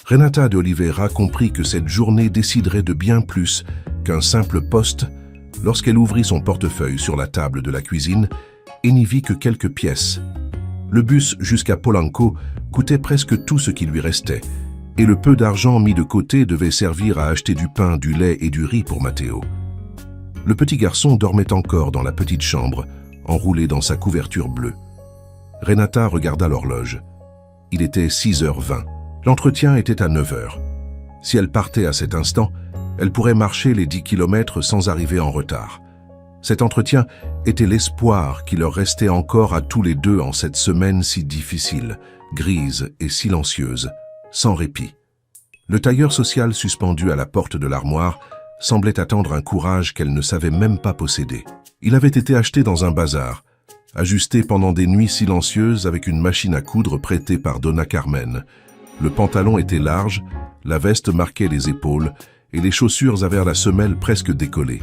Renata de Oliveira comprit que cette journée déciderait de bien plus qu'un simple poste lorsqu'elle ouvrit son portefeuille sur la table de la cuisine et n'y vit que quelques pièces. Le bus jusqu'à Polanco coûtait presque tout ce qui lui restait, et le peu d'argent mis de côté devait servir à acheter du pain, du lait et du riz pour Matteo. Le petit garçon dormait encore dans la petite chambre, enroulé dans sa couverture bleue. Renata regarda l'horloge. Il était 6h20. L'entretien était à 9h. Si elle partait à cet instant, elle pourrait marcher les 10 kilomètres sans arriver en retard. Cet entretien était l'espoir qui leur restait encore à tous les deux en cette semaine si difficile, grise et silencieuse, sans répit. Le tailleur social suspendu à la porte de l'armoire semblait attendre un courage qu'elle ne savait même pas posséder. Il avait été acheté dans un bazar, ajusté pendant des nuits silencieuses avec une machine à coudre prêtée par Donna Carmen. Le pantalon était large, la veste marquait les épaules et les chaussures avaient la semelle presque décollée.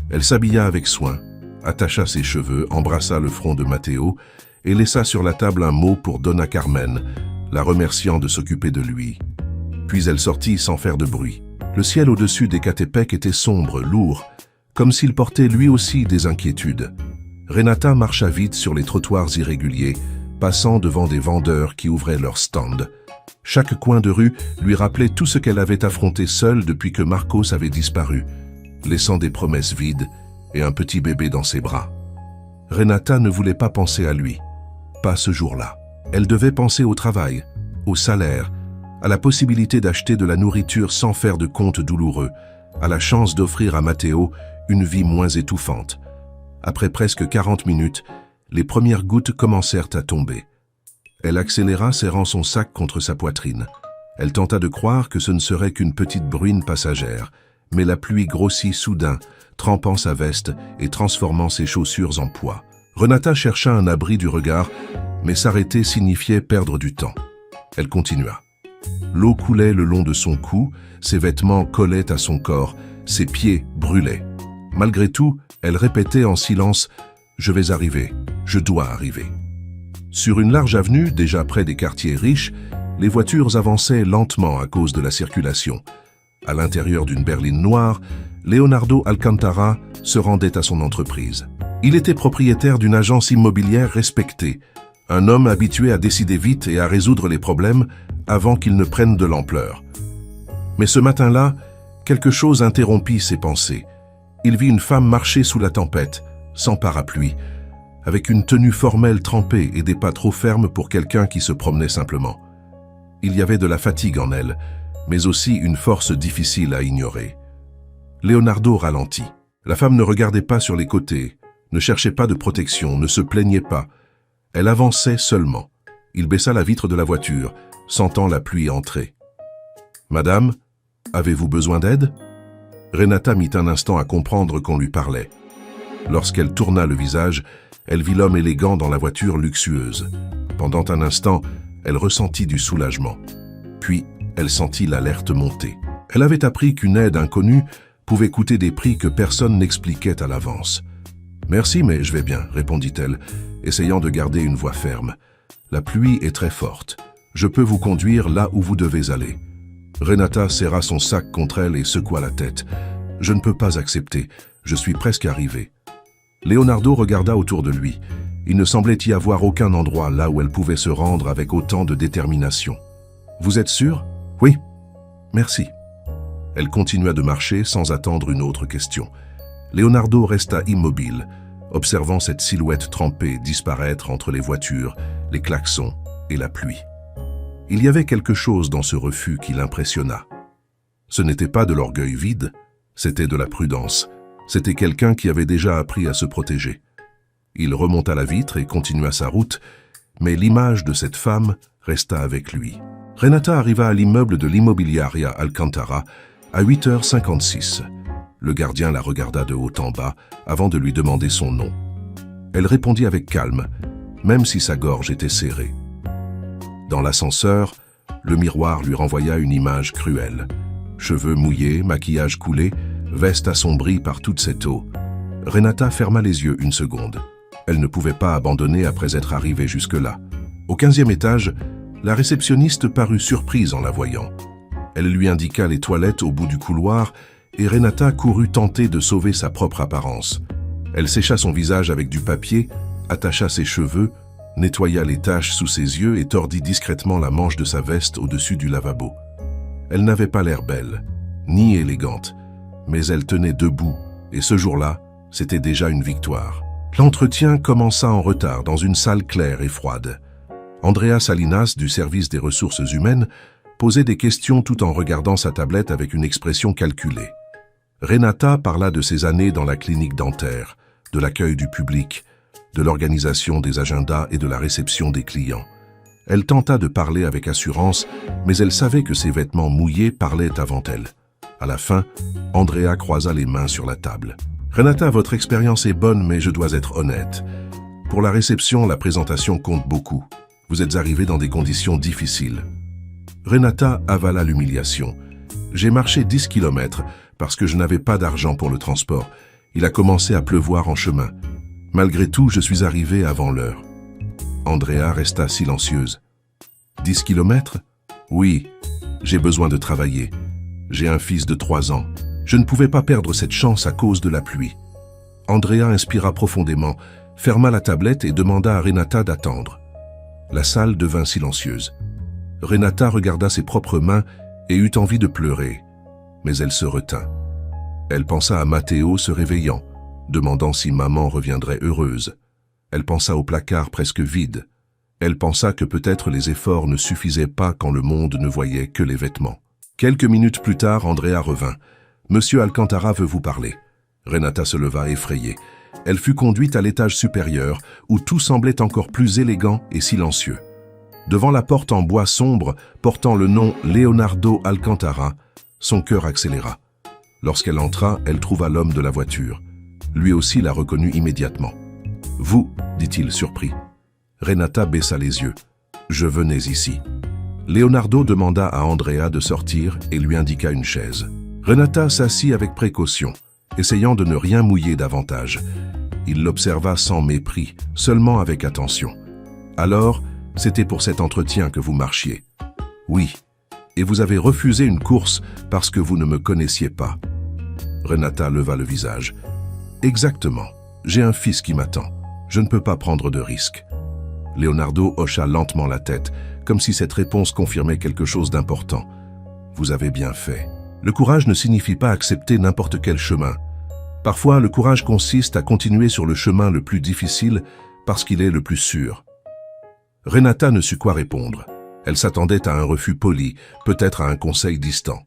Elle s'habilla avec soin, attacha ses cheveux, embrassa le front de Matteo et laissa sur la table un mot pour Donna Carmen, la remerciant de s'occuper de lui. Puis elle sortit sans faire de bruit. Le ciel au-dessus d'Ecatepec était sombre, lourd, comme s'il portait lui aussi des inquiétudes. Renata marcha vite sur les trottoirs irréguliers, passant devant des vendeurs qui ouvraient leurs stands. Chaque coin de rue lui rappelait tout ce qu'elle avait affronté seule depuis que Marcos avait disparu, laissant des promesses vides et un petit bébé dans ses bras. Renata ne voulait pas penser à lui, pas ce jour-là. Elle devait penser au travail, au salaire, à la possibilité d'acheter de la nourriture sans faire de comptes douloureux, à la chance d'offrir à Matteo une vie moins étouffante. Après presque 40 minutes, les premières gouttes commencèrent à tomber. Elle accéléra, serrant son sac contre sa poitrine. Elle tenta de croire que ce ne serait qu'une petite bruine passagère, mais la pluie grossit soudain, trempant sa veste et transformant ses chaussures en pois. Renata chercha un abri du regard, mais s'arrêter signifiait perdre du temps. Elle continua. L'eau coulait le long de son cou, ses vêtements collaient à son corps, ses pieds brûlaient. Malgré tout, elle répétait en silence « Je vais arriver, je dois arriver ». Sur une large avenue, déjà près des quartiers riches, les voitures avançaient lentement à cause de la circulation. À l'intérieur d'une berline noire, Leonardo Alcantara se rendait à son entreprise. Il était propriétaire d'une agence immobilière respectée, un homme habitué à décider vite et à résoudre les problèmes avant qu'ils ne prennent de l'ampleur. Mais ce matin-là, quelque chose interrompit ses pensées. Il vit une femme marcher sous la tempête, sans parapluie, avec une tenue formelle trempée et des pas trop fermes pour quelqu'un qui se promenait simplement. Il y avait de la fatigue en elle, mais aussi une force difficile à ignorer. Leonardo ralentit. La femme ne regardait pas sur les côtés, ne cherchait pas de protection, ne se plaignait pas. Elle avançait seulement. Il baissa la vitre de la voiture, sentant la pluie entrer. « Madame, avez-vous besoin d'aide ?» Renata mit un instant à comprendre qu'on lui parlait. Lorsqu'elle tourna le visage, elle vit l'homme élégant dans la voiture luxueuse. Pendant un instant, elle ressentit du soulagement. Puis, elle sentit l'alerte monter. Elle avait appris qu'une aide inconnue pouvait coûter des prix que personne n'expliquait à l'avance. « Merci, mais je vais bien », répondit-elle, essayant de garder une voix ferme. « La pluie est très forte. Je peux vous conduire là où vous devez aller. » Renata serra son sac contre elle et secoua la tête. « Je ne peux pas accepter. Je suis presque arrivée. » Leonardo regarda autour de lui. Il ne semblait y avoir aucun endroit là où elle pouvait se rendre avec autant de détermination. « Vous êtes sûr ? »« Oui. Merci. » Elle continua de marcher sans attendre une autre question. Leonardo resta immobile, observant cette silhouette trempée disparaître entre les voitures, les klaxons et la pluie. Il y avait quelque chose dans ce refus qui l'impressionna. Ce n'était pas de l'orgueil vide, c'était de la prudence. C'était quelqu'un qui avait déjà appris à se protéger. Il remonta la vitre et continua sa route, mais l'image de cette femme resta avec lui. Renata arriva à l'immeuble de l'Immobiliaria Alcantara à 8h56. Le gardien la regarda de haut en bas avant de lui demander son nom. Elle répondit avec calme, même si sa gorge était serrée. Dans l'ascenseur, le miroir lui renvoya une image cruelle. Cheveux mouillés, maquillage coulé, veste assombrie par toute cette eau. Renata ferma les yeux une seconde. Elle ne pouvait pas abandonner après être arrivée jusque-là. Au 15e étage, La réceptionniste parut surprise en la voyant. Elle lui indiqua les toilettes au bout du couloir et Renata courut tenter de sauver sa propre apparence. Elle sécha son visage avec du papier, attacha ses cheveux, nettoya les taches sous ses yeux et tordit discrètement la manche de sa veste au-dessus du lavabo. Elle n'avait pas l'air belle, ni élégante, mais elle tenait debout et ce jour-là, c'était déjà une victoire. L'entretien commença en retard dans une salle claire et froide. Andrea Salinas, du service des ressources humaines, posait des questions tout en regardant sa tablette avec une expression calculée. Renata parla de ses années dans la clinique dentaire, de l'accueil du public, de l'organisation des agendas et de la réception des clients. Elle tenta de parler avec assurance, mais elle savait que ses vêtements mouillés parlaient avant elle. À la fin, Andrea croisa les mains sur la table. « Renata, votre expérience est bonne, mais je dois être honnête. Pour la réception, la présentation compte beaucoup. Vous êtes arrivé dans des conditions difficiles. » Renata avala l'humiliation. « J'ai marché 10 kilomètres parce que je n'avais pas d'argent pour le transport. Il a commencé à pleuvoir en chemin. Malgré tout, je suis arrivé avant l'heure. » Andrea resta silencieuse. « 10 kilomètres ? Oui, j'ai besoin de travailler. J'ai un fils de 3 ans. Je ne pouvais pas perdre cette chance à cause de la pluie. » Andrea inspira profondément, ferma la tablette et demanda à Renata d'attendre. La salle devint silencieuse. Renata regarda ses propres mains et eut envie de pleurer, mais elle se retint. Elle pensa à Matteo se réveillant, demandant si maman reviendrait heureuse. Elle pensa au placard presque vide. Elle pensa que peut-être les efforts ne suffisaient pas quand le monde ne voyait que les vêtements. Quelques minutes plus tard, Andrea revint. « Monsieur Alcantara veut vous parler. » Renata se leva effrayée. Elle fut conduite à l'étage supérieur, où tout semblait encore plus élégant et silencieux. Devant la porte en bois sombre, portant le nom Leonardo Alcantara, son cœur accéléra. Lorsqu'elle entra, elle trouva l'homme de la voiture. Lui aussi la reconnut immédiatement. « Vous » dit-il surpris. Renata baissa les yeux. « Je venais ici. » Leonardo demanda à Andrea de sortir et lui indiqua une chaise. Renata s'assit avec précaution, essayant de ne rien mouiller davantage. Il l'observa sans mépris, seulement avec attention. « Alors, c'était pour cet entretien que vous marchiez. »« Oui. Et vous avez refusé une course parce que vous ne me connaissiez pas. » Renata leva le visage. « Exactement. J'ai un fils qui m'attend. Je ne peux pas prendre de risques. » Leonardo hocha lentement la tête, comme si cette réponse confirmait quelque chose d'important. « Vous avez bien fait. Le courage ne signifie pas accepter n'importe quel chemin. Parfois, le courage consiste à continuer sur le chemin le plus difficile parce qu'il est le plus sûr. » Renata ne sut quoi répondre. Elle s'attendait à un refus poli, peut-être à un conseil distant.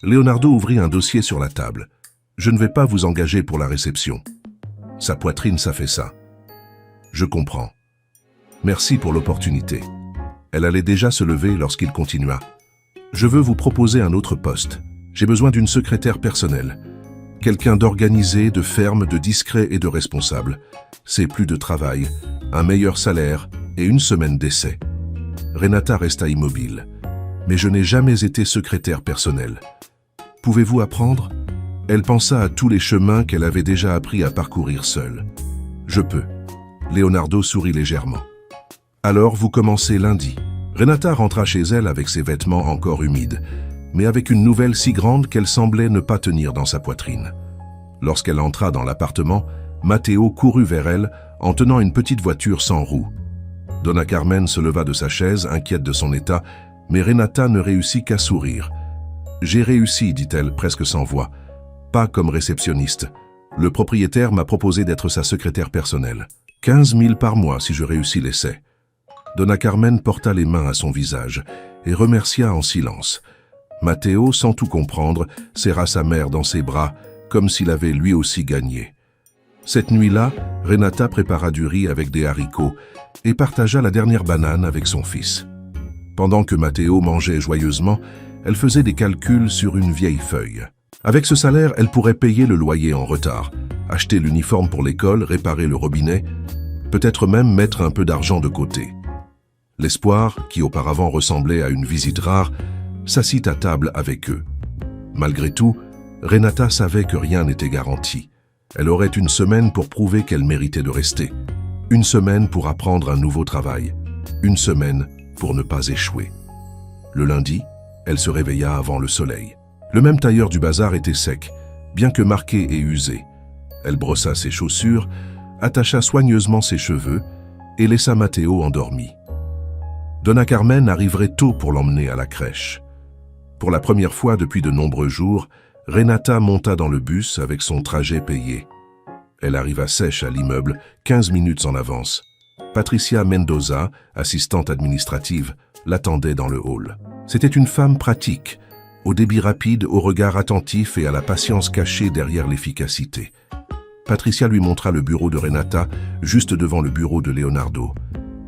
Leonardo ouvrit un dossier sur la table. « Je ne vais pas vous engager pour la réception. » Sa poitrine s'affaissa. « Je comprends. Merci pour l'opportunité. » Elle allait déjà se lever lorsqu'il continua. « Je veux vous proposer un autre poste. J'ai besoin d'une secrétaire personnelle. Quelqu'un d'organisé, de ferme, de discret et de responsable. C'est plus de travail, un meilleur salaire et une semaine d'essai. » Renata resta immobile. « Mais je n'ai jamais été secrétaire personnelle. Pouvez-vous apprendre ?» Elle pensa à tous les chemins qu'elle avait déjà appris à parcourir seule. « Je peux. » Leonardo sourit légèrement. « Alors vous commencez lundi. » Renata rentra chez elle avec ses vêtements encore humides, mais avec une nouvelle si grande qu'elle semblait ne pas tenir dans sa poitrine. Lorsqu'elle entra dans l'appartement, Matteo courut vers elle en tenant une petite voiture sans roues. Donna Carmen se leva de sa chaise, inquiète de son état, mais Renata ne réussit qu'à sourire. « J'ai réussi, dit-elle presque sans voix. Pas comme réceptionniste. Le propriétaire m'a proposé d'être sa secrétaire personnelle. 15 000 par mois si je réussis l'essai. » Donna Carmen porta les mains à son visage et remercia en silence. Matteo, sans tout comprendre, serra sa mère dans ses bras, comme s'il avait lui aussi gagné. Cette nuit-là, Renata prépara du riz avec des haricots et partagea la dernière banane avec son fils. Pendant que Matteo mangeait joyeusement, elle faisait des calculs sur une vieille feuille. Avec ce salaire, elle pourrait payer le loyer en retard, acheter l'uniforme pour l'école, réparer le robinet, peut-être même mettre un peu d'argent de côté. L'espoir, qui auparavant ressemblait à une visite rare, s'assit à table avec eux. Malgré tout, Renata savait que rien n'était garanti. Elle aurait une semaine pour prouver qu'elle méritait de rester. Une semaine pour apprendre un nouveau travail. Une semaine pour ne pas échouer. Le lundi, elle se réveilla avant le soleil. Le même tailleur du bazar était sec, bien que marqué et usé. Elle brossa ses chaussures, attacha soigneusement ses cheveux et laissa Matteo endormi. Donna Carmen arriverait tôt pour l'emmener à la crèche. Pour la première fois depuis de nombreux jours, Renata monta dans le bus avec son trajet payé. Elle arriva sèche à l'immeuble, 15 minutes en avance. Patricia Mendoza, assistante administrative, l'attendait dans le hall. C'était une femme pratique, au débit rapide, au regard attentif et à la patience cachée derrière l'efficacité. Patricia lui montra le bureau de Renata, juste devant le bureau de Leonardo.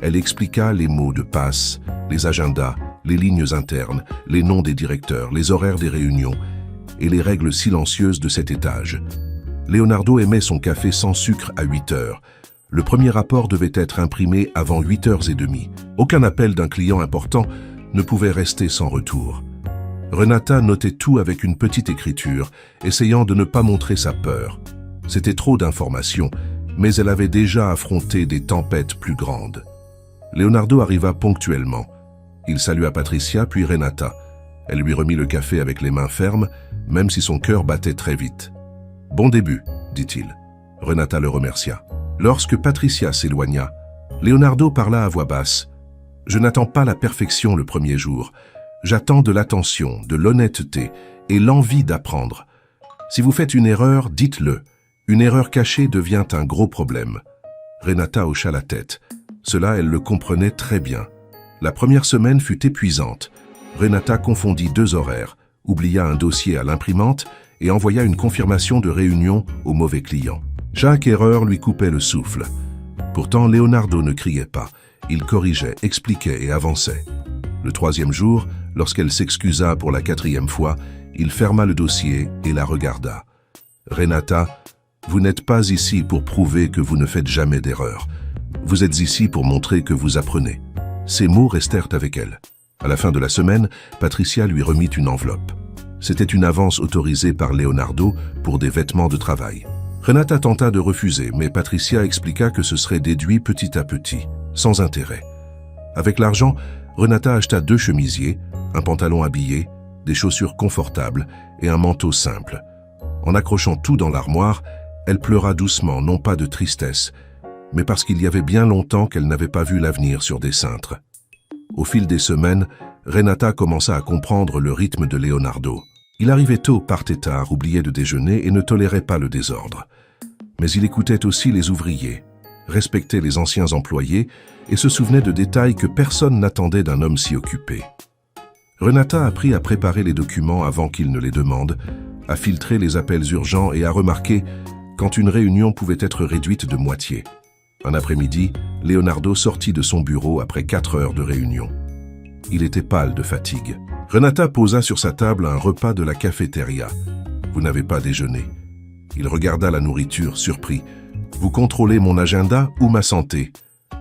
Elle expliqua les mots de passe, les agendas, les lignes internes, les noms des directeurs, les horaires des réunions et les règles silencieuses de cet étage. Leonardo aimait son café sans sucre à 8 heures. Le premier rapport devait être imprimé avant 8h30. Aucun appel d'un client important ne pouvait rester sans retour. Renata notait tout avec une petite écriture, essayant de ne pas montrer sa peur. C'était trop d'informations, mais elle avait déjà affronté des tempêtes plus grandes. Leonardo arriva ponctuellement. Il salua Patricia puis Renata. Elle lui remit le café avec les mains fermes, même si son cœur battait très vite. « Bon début », dit-il. Renata le remercia. Lorsque Patricia s'éloigna, Leonardo parla à voix basse. « Je n'attends pas la perfection le premier jour. J'attends de l'attention, de l'honnêteté et l'envie d'apprendre. Si vous faites une erreur, dites-le. Une erreur cachée devient un gros problème. » Renata hocha la tête. Cela, elle le comprenait très bien. La première semaine fut épuisante. Renata confondit 2 horaires, oublia un dossier à l'imprimante et envoya une confirmation de réunion au mauvais client. Chaque erreur lui coupait le souffle. Pourtant, Leonardo ne criait pas. Il corrigeait, expliquait et avançait. Le 3e jour, lorsqu'elle s'excusa pour la 4e fois, il ferma le dossier et la regarda. « Renata, vous n'êtes pas ici pour prouver que vous ne faites jamais d'erreur. Vous êtes ici pour montrer que vous apprenez. » Ces mots restèrent avec elle. À la fin de la semaine, Patricia lui remit une enveloppe. C'était une avance autorisée par Leonardo pour des vêtements de travail. Renata tenta de refuser, mais Patricia expliqua que ce serait déduit petit à petit, sans intérêt. Avec l'argent, Renata acheta 2 chemisiers, un pantalon habillé, des chaussures confortables et un manteau simple. En accrochant tout dans l'armoire, elle pleura doucement, non pas de tristesse, mais parce qu'il y avait bien longtemps qu'elle n'avait pas vu l'avenir sur des cintres. Au fil des semaines, Renata commença à comprendre le rythme de Leonardo. Il arrivait tôt, partait tard, oubliait de déjeuner et ne tolérait pas le désordre. Mais il écoutait aussi les ouvriers, respectait les anciens employés et se souvenait de détails que personne n'attendait d'un homme si occupé. Renata apprit à préparer les documents avant qu'il ne les demande, à filtrer les appels urgents et à remarquer quand une réunion pouvait être réduite de moitié. Un après-midi, Leonardo sortit de son bureau après 4 heures de réunion. Il était pâle de fatigue. Renata posa sur sa table un repas de la cafétéria. « Vous n'avez pas déjeuné. » Il regarda la nourriture, surpris. « Vous contrôlez mon agenda ou ma santé ?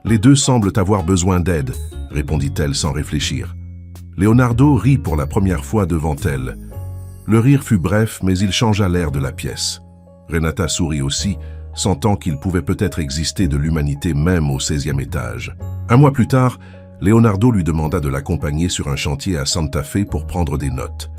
Les deux semblent avoir besoin d'aide, » répondit-elle sans réfléchir. Leonardo rit pour la première fois devant elle. Le rire fut bref, mais il changea l'air de la pièce. Renata sourit aussi, sentant qu'il pouvait peut-être exister de l'humanité même au 16e étage. Un mois plus tard, Leonardo lui demanda de l'accompagner sur un chantier à Santa Fe pour prendre des notes.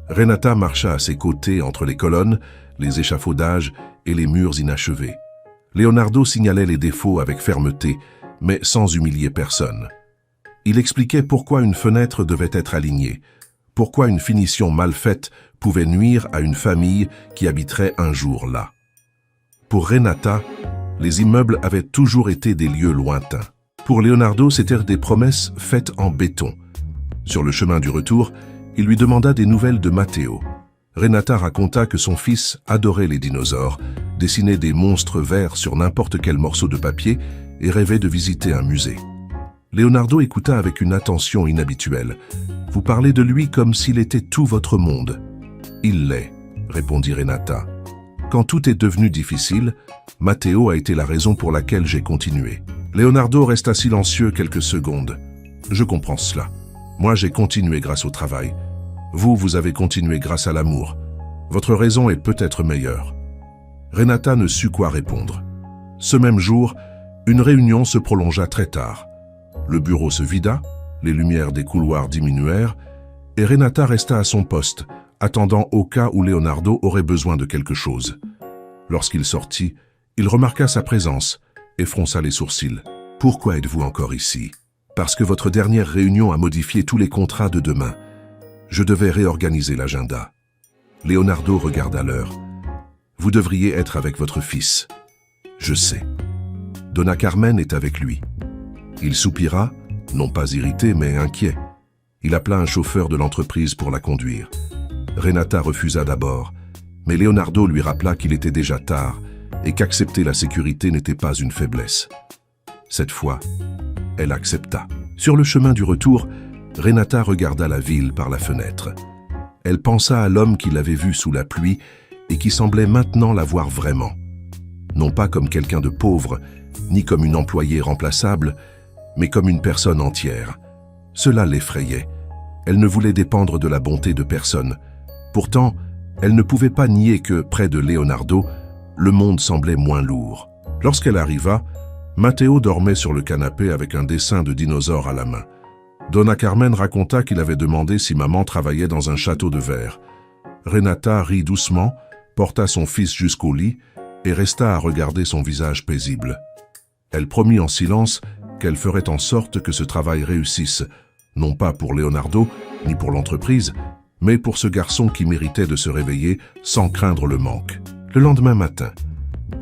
Renata marcha à ses côtés entre les colonnes, les échafaudages et les murs inachevés. Leonardo signalait les défauts avec fermeté, mais sans humilier personne. Il expliquait pourquoi une fenêtre devait être alignée, pourquoi une finition mal faite pouvait nuire à une famille qui habiterait un jour là. Pour Renata, les immeubles avaient toujours été des lieux lointains. Pour Leonardo, c'étaient des promesses faites en béton. Sur le chemin du retour, il lui demanda des nouvelles de Matteo. Renata raconta que son fils adorait les dinosaures, dessinait des monstres verts sur n'importe quel morceau de papier et rêvait de visiter un musée. Leonardo écouta avec une attention inhabituelle. « Vous parlez de lui comme s'il était tout votre monde. »« Il l'est, » répondit Renata. « Quand tout est devenu difficile, Matteo a été la raison pour laquelle j'ai continué. » Leonardo resta silencieux quelques secondes. « Je comprends cela. Moi, j'ai continué grâce au travail. Vous avez continué grâce à l'amour. Votre raison est peut-être meilleure. » Renata ne sut quoi répondre. Ce même jour, une réunion se prolongea très tard. Le bureau se vida, Les lumières des couloirs diminuèrent et Renata resta à son poste, attendant au cas où Leonardo aurait besoin de quelque chose. Lorsqu'il sortit, il remarqua sa présence et fronça les sourcils. « Pourquoi êtes-vous encore ici ?»« Parce que votre dernière réunion a modifié tous les contrats de demain. Je devais réorganiser l'agenda. » Leonardo regarda l'heure. « Vous devriez être avec votre fils. »« Je sais. » Donna Carmen est avec lui. Il soupira, non pas irrité mais inquiet. Il appela un chauffeur de l'entreprise pour la conduire. Renata refusa d'abord, mais Leonardo lui rappela qu'il était déjà tard et qu'accepter la sécurité n'était pas une faiblesse. Cette fois, elle accepta. Sur le chemin du retour, Renata regarda la ville par la fenêtre. Elle pensa à l'homme qui l'avait vue sous la pluie et qui semblait maintenant la voir vraiment. Non pas comme quelqu'un de pauvre, ni comme une employée remplaçable, mais comme une personne entière. Cela l'effrayait. Elle ne voulait dépendre de la bonté de personne. Pourtant, elle ne pouvait pas nier que, près de Leonardo, le monde semblait moins lourd. Lorsqu'elle arriva, Matteo dormait sur le canapé avec un dessin de dinosaure à la main. Donna Carmen raconta qu'il avait demandé si maman travaillait dans un château de verre. Renata rit doucement, porta son fils jusqu'au lit et resta à regarder son visage paisible. Elle promit en silence qu'elle ferait en sorte que ce travail réussisse, non pas pour Leonardo, ni pour l'entreprise, mais pour ce garçon qui méritait de se réveiller sans craindre le manque. Le lendemain matin,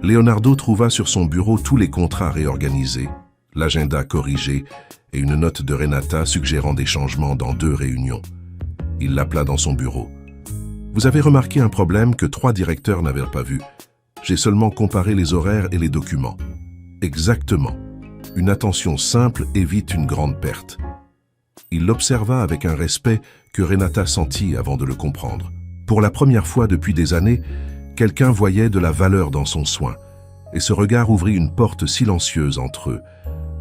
Leonardo trouva sur son bureau tous les contrats réorganisés, l'agenda corrigé et une note de Renata suggérant des changements dans 2 réunions. Il l'appela dans son bureau. « Vous avez remarqué un problème que 3 directeurs n'avaient pas vu. J'ai seulement comparé les horaires et les documents. » Exactement. Une attention simple évite une grande perte. Il l'observa avec un respect que Renata sentit avant de le comprendre. Pour la première fois depuis des années, quelqu'un voyait de la valeur dans son soin, et ce regard ouvrit une porte silencieuse entre eux.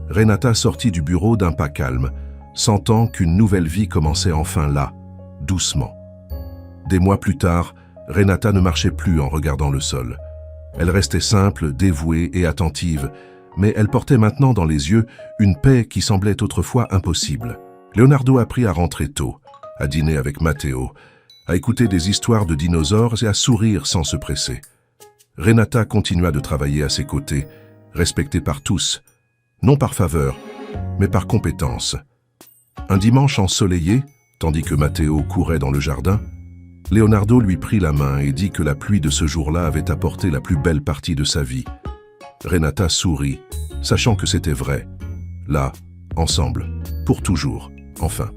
Renata sortit du bureau d'un pas calme, sentant qu'une nouvelle vie commençait enfin là, doucement. Des mois plus tard, Renata ne marchait plus en regardant le sol. Elle restait simple, dévouée et attentive, mais elle portait maintenant dans les yeux une paix qui semblait autrefois impossible. Leonardo apprit à rentrer tôt, à dîner avec Matteo, à écouter des histoires de dinosaures et à sourire sans se presser. Renata continua de travailler à ses côtés, respectée par tous, non par faveur, mais par compétence. Un dimanche ensoleillé, tandis que Matteo courait dans le jardin, Leonardo lui prit la main et dit que la pluie de ce jour-là avait apporté la plus belle partie de sa vie. Renata sourit, sachant que c'était vrai. Là, ensemble, pour toujours, enfin.